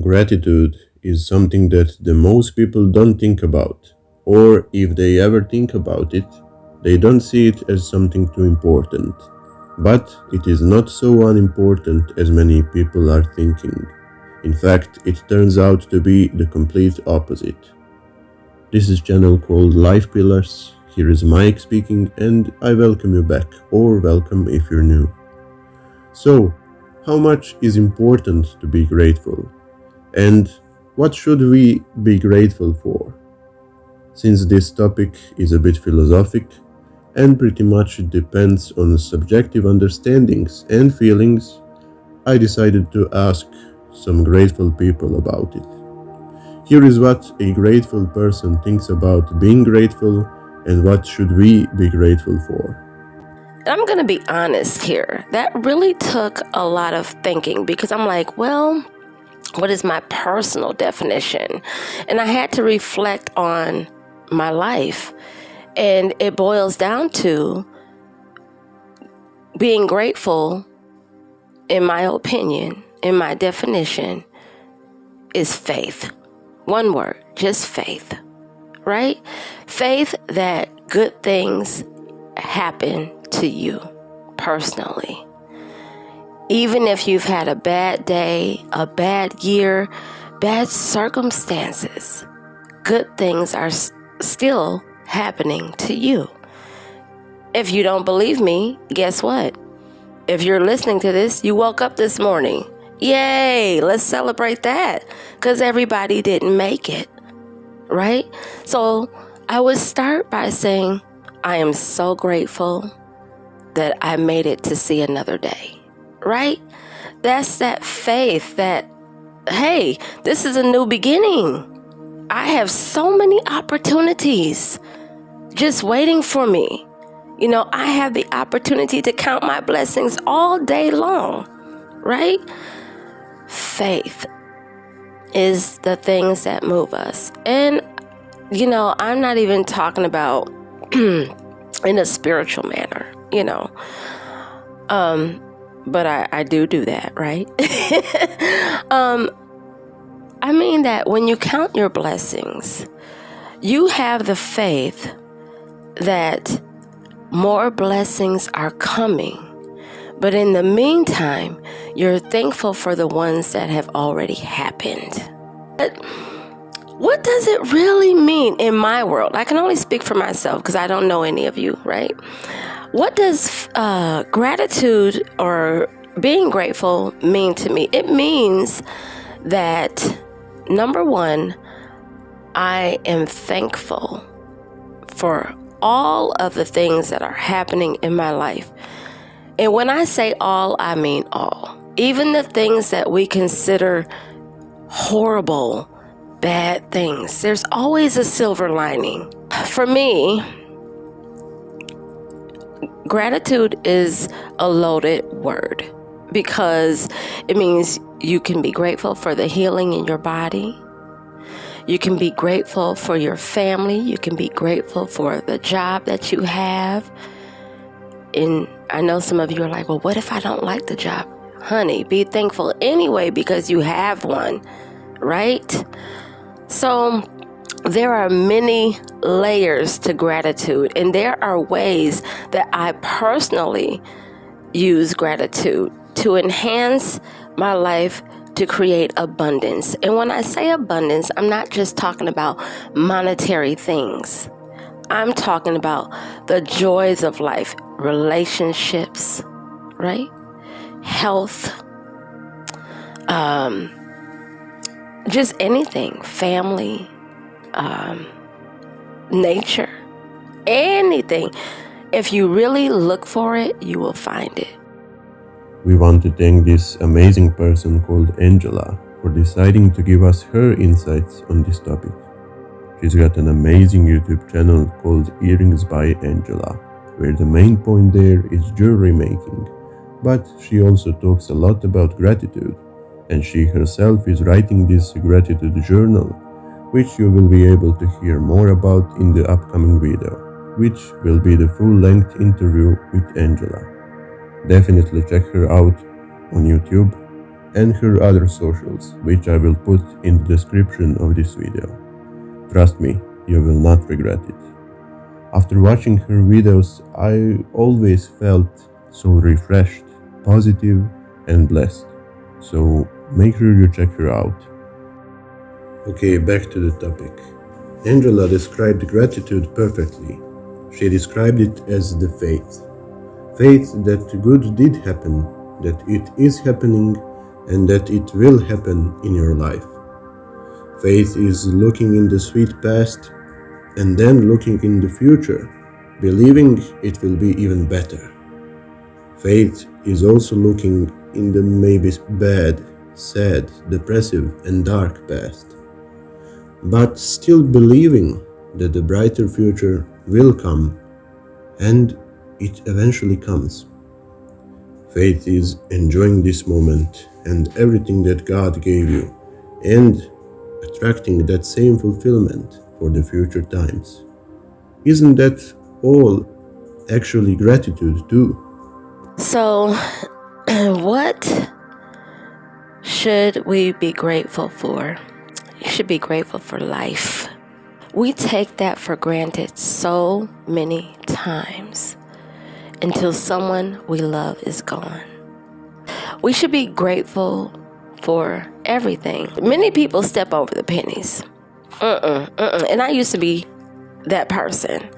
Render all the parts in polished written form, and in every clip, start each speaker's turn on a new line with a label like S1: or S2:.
S1: Gratitude is something that the most people don't think about, or if they ever think about it, they don't see it as something too important. But it is not so unimportant as many people are thinking. In fact, it turns out to be the complete opposite. This is channel called Life Pillars. Here is Mike speaking, and I welcome you back, or welcome if you're new. So, how much is important to be grateful? And what should we be grateful for? Since this topic is a bit philosophic, and pretty much depends on subjective understandings and feelings, I decided to ask some grateful people about it. Here is what a grateful person thinks about being grateful, and what should we be grateful for.
S2: I'm going to be honest here. That really took a lot of thinking because I'm like, well, what is my personal definition? And I had to reflect on my life. And it boils down to being grateful, in my opinion, in my definition, is faith. One word, just faith, right? Faith that good things happen to you personally. Even if you've had a bad day, a bad year, bad circumstances, good things are still happening to you. If you don't believe me, guess what? If you're listening to this, you woke up this morning. Yay, let's celebrate that, because everybody didn't make it, right? So I would start by saying, I am so grateful that I made it to see another day, right? That's that faith that, hey, this is a new beginning. I have so many opportunities just waiting for me. You know, I have the opportunity to count my blessings all day long, right? Faith is the things that move us. And, you know, I'm not even talking about in a spiritual manner, you know. But I do that, right? I mean that when you count your blessings, you have the faith that more blessings are coming. But in the meantime, you're thankful for the ones that have already happened. But what does it really mean in my world? I can only speak for myself because I don't know any of you, right? What does gratitude or being grateful mean to me? It means that, number one, I am thankful for all of the things that are happening in my life. And when I say all, I mean all. Even the things that we consider horrible, bad things, there's always a silver lining. For me, gratitude is a loaded word because it means you can be grateful for the healing in your body. You can be grateful for your family. You can be grateful for the job that you have. And I know some of you are like, well, what if I don't like the job? Honey, be thankful anyway because you have one, right? So there are many layers to gratitude, and there are ways that I personally use gratitude to enhance my life, to create abundance. And when I say abundance, I'm not just talking about monetary things. I'm talking about the joys of life, relationships, right? Health, just anything, family, nature, anything. If you really look for it, you will find it.
S1: We want to thank this amazing person called Angela for deciding to give us her insights on this topic. She's got an amazing YouTube channel called Earrings by Angela, where the main point there is jewelry making, but she also talks a lot about gratitude, and she herself is writing this gratitude journal, which you will be able to hear more about in the upcoming video, which will be the full-length interview with Angela. Definitely check her out on YouTube, and her other socials, which I will put in the description of this video. Trust me, you will not regret it. After watching her videos, I always felt so refreshed, positive, and blessed. So make sure you check her out. Okay, back to the topic. Angela described gratitude perfectly. She described it as the faith. Faith that good did happen, that it is happening, and that it will happen in your life. Faith is looking in the sweet past and then looking in the future, believing it will be even better. Faith is also looking in the maybe bad, sad, depressive, and dark past, but still believing that the brighter future will come, and it eventually comes. Faith is enjoying this moment and everything that God gave you, and attracting that same fulfillment for the future times. Isn't that all actually gratitude too?
S2: So, what should we be grateful for? You should be grateful for life. We take that for granted so many times until someone we love is gone. We should be grateful for everything. Many people step over the pennies. And I used to be that person.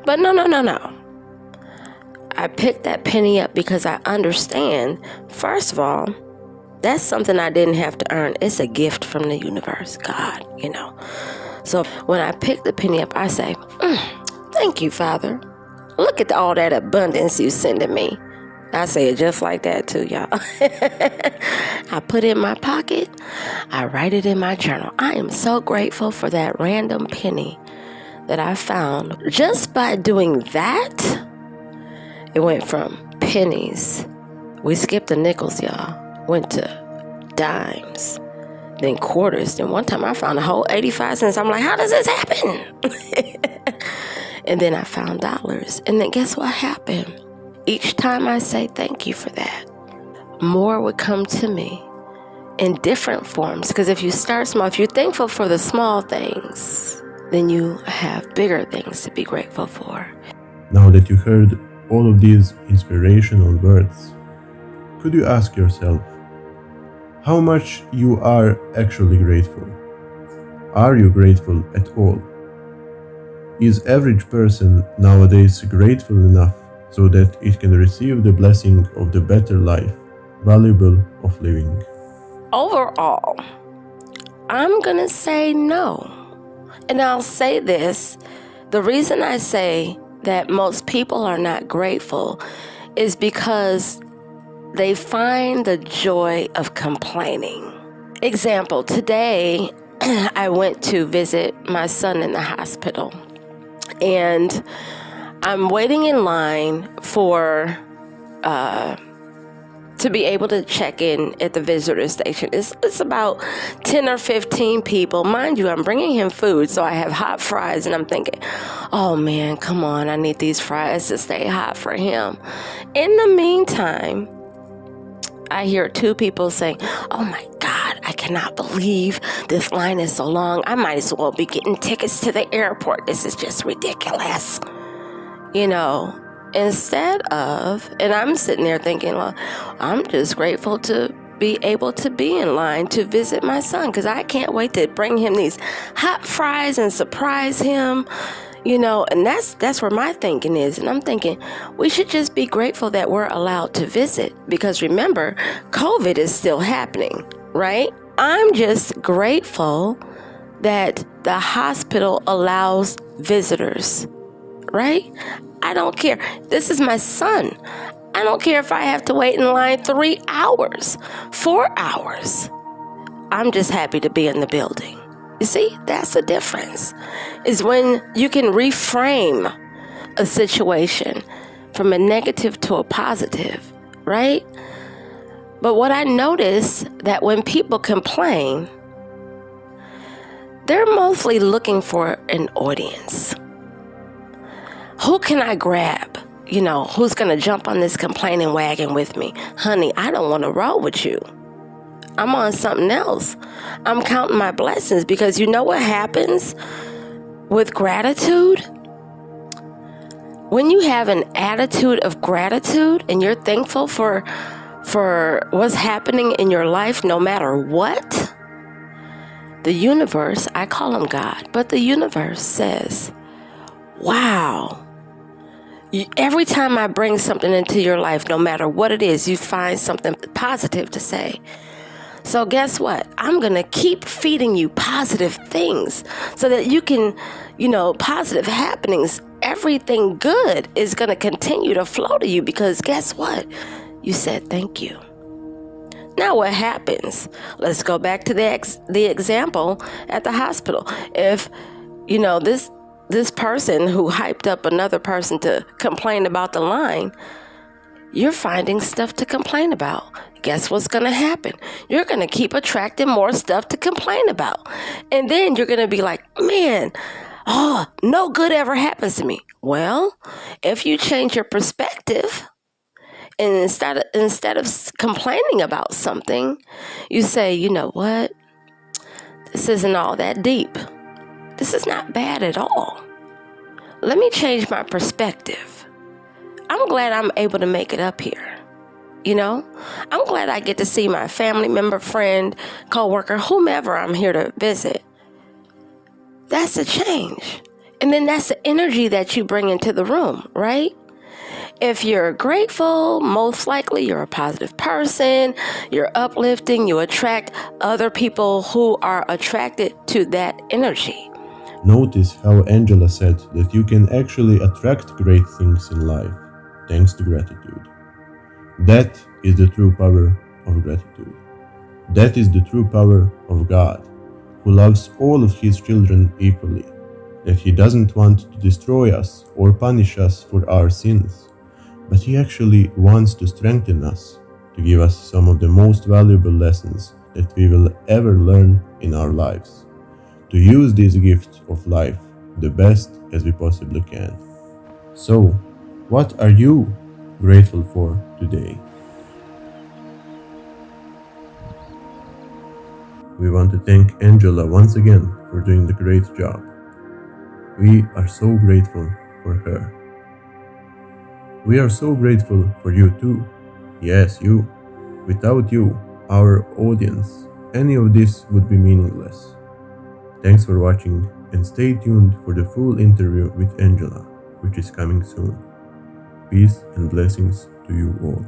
S2: But no. I picked that penny up because I understand, first of all, that's something I didn't have to earn. It's a gift from the universe, God, So when I pick the penny up, I say, thank you, Father. Look at all that abundance you sending me. I say it just like that too, y'all. I put it in my pocket. I write it in my journal. I am so grateful for that random penny that I found. Just by doing that, it went from pennies. We skipped the nickels, y'all. Went to dimes, then quarters. Then one time I found a whole 85 cents. I'm like, how does this happen? And then I found dollars. And then guess what happened? Each time I say thank you for that, more would come to me in different forms. Because if you start small, if you're thankful for the small things, then you have bigger things to be grateful for.
S1: Now that you heard all of these inspirational words, could you ask yourself how much you are actually grateful? Are you grateful at all? Is average person nowadays grateful enough so that it can receive the blessing of the better life, valuable of living?
S2: Overall, I'm going to say no. And I'll say this. The reason I say that most people are not grateful is because they find the joy of complaining. Example, today I went to visit my son in the hospital. And I'm waiting in line for to be able to check in at the visitor station. It's about 10 or 15 people. Mind you, I'm bringing him food, so I have hot fries, and I'm thinking, oh man, come on, I need these fries to stay hot for him. In the meantime, I hear two people saying, oh my God, I cannot believe this line is so long. I might as well be getting tickets to the airport. This is just ridiculous. Instead of, and I'm sitting there thinking, well, I'm just grateful to be able to be in line to visit my son, because I can't wait to bring him these hot fries and surprise him, and that's where my thinking is. And I'm thinking we should just be grateful that we're allowed to visit, because remember, COVID is still happening, right? I'm just grateful that the hospital allows visitors, right? I don't care. This is my son. I don't care if I have to wait in line 3 hours, 4 hours. I'm just happy to be in the building. You see, that's the difference. Is when you can reframe a situation from a negative to a positive, right? But what I notice that when people complain, they're mostly looking for an audience. Who can I grab? Who's going to jump on this complaining wagon with me? Honey, I don't want to roll with you. I'm on something else. I'm counting my blessings, because you know what happens with gratitude? When you have an attitude of gratitude and you're thankful for what's happening in your life, no matter what, the universe, I call him God, but the universe says, wow. Every time I bring something into your life, no matter what it is, you find something positive to say. So guess what? I'm going to keep feeding you positive things so that you can, positive happenings, everything good is going to continue to flow to you, because guess what? You said thank you. Now what happens? Let's go back to the example at the hospital. If, this person who hyped up another person to complain about the line, you're finding stuff to complain about. Guess what's going to happen? You're going to keep attracting more stuff to complain about. And then you're going to be like, man, no good ever happens to me. Well, if you change your perspective, and instead of complaining about something, you say, you know what? This isn't all that deep. This is not bad at all. Let me change my perspective. I'm glad I'm able to make it up here. I'm glad I get to see my family member, friend, coworker, whomever I'm here to visit. That's a change. And then that's the energy that you bring into the room, right? If you're grateful, most likely you're a positive person, you're uplifting, you attract other people who are attracted to that energy.
S1: Notice how Angela said that you can actually attract great things in life thanks to gratitude. That is the true power of gratitude. That is the true power of God, who loves all of his children equally, that he doesn't want to destroy us or punish us for our sins, but he actually wants to strengthen us, to give us some of the most valuable lessons that we will ever learn in our lives, to use this gift of life the best as we possibly can. So, what are you grateful for today? We want to thank Angela once again for doing the great job. We are so grateful for her. We are so grateful for you too. Yes, you. Without you, our audience, any of this would be meaningless. Thanks for watching, and stay tuned for the full interview with Angela, which is coming soon. Peace and blessings to you all.